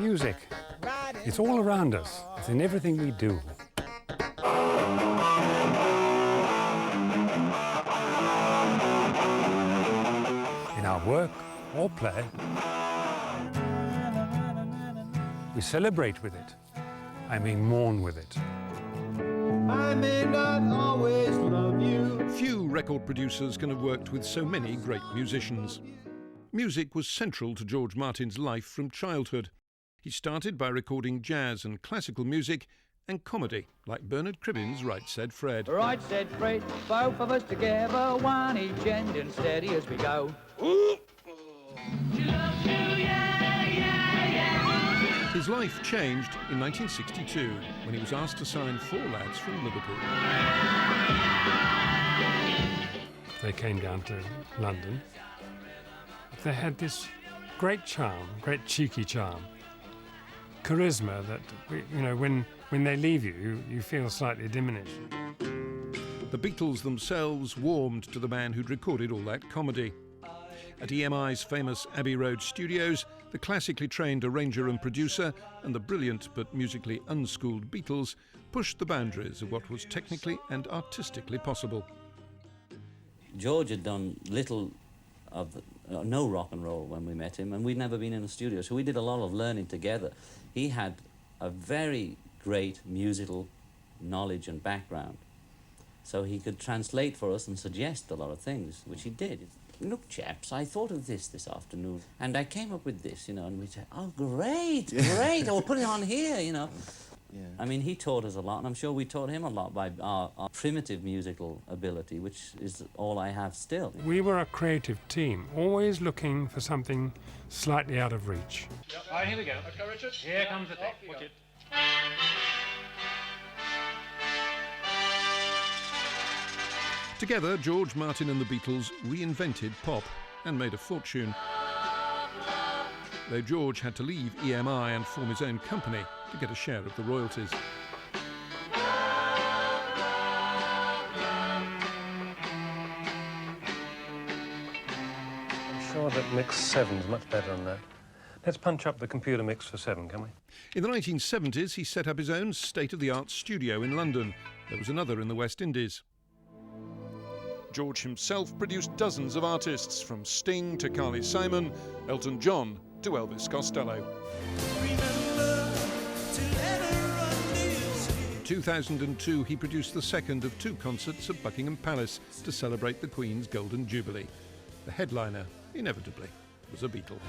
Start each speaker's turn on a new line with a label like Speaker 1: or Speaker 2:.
Speaker 1: Music. It's all around us. It's in everything we do. In our work or play, we celebrate with it. I mean, mourn with it.
Speaker 2: I may not always love you.
Speaker 3: Few record producers can have worked with so many great musicians. Music was central to George Martin's life from childhood. He started by recording jazz and classical music and comedy, like Bernard Cribbin's Right Said Fred.
Speaker 4: Right said Fred, both of us together, one each end and steady as we go.
Speaker 3: His life changed in 1962 when he was asked to sign 4 lads from Liverpool.
Speaker 1: They came down to London. They had this great charm, great cheeky charm, charisma that, you know, when they leave you, you feel slightly diminished.
Speaker 3: The Beatles themselves warmed to the man who'd recorded all that comedy. At EMI's famous Abbey Road studios, the classically trained arranger and producer and the brilliant but musically unschooled Beatles pushed the boundaries of what was technically and artistically possible.
Speaker 5: George had done little of no rock and roll when we met him, and we'd never been in a studio, so we did a lot of learning together. He had a very great musical knowledge and background, so he could translate for us and suggest a lot of things, which he did. Look, chaps, I thought of this afternoon, and I came up with this, you know, and we'd say, oh, great, great, oh, we'll put it on here, you know. Yeah. I mean, he taught us a lot, and I'm sure we taught him a lot by our primitive musical ability, which is all I have still.
Speaker 1: We were a creative team, always looking for something slightly out of reach.
Speaker 6: Yep. All right, here we go. Okay, Richard. Here comes the thing. Watch it.
Speaker 3: Together, George Martin and the Beatles reinvented pop and made a fortune. Though George had to leave EMI and form his own company to get a share of the royalties.
Speaker 1: I'm sure that mix 7's much better than that. Let's punch up the computer mix for 7, can we?
Speaker 3: In the 1970s, he set up his own state-of-the-art studio in London. There was another in the West Indies. George himself produced dozens of artists, from Sting to Carly Simon, Elton John to Elvis Costello. In 2002, he produced the second of 2 concerts at Buckingham Palace to celebrate the Queen's Golden Jubilee. The headliner, inevitably, was a Beatle.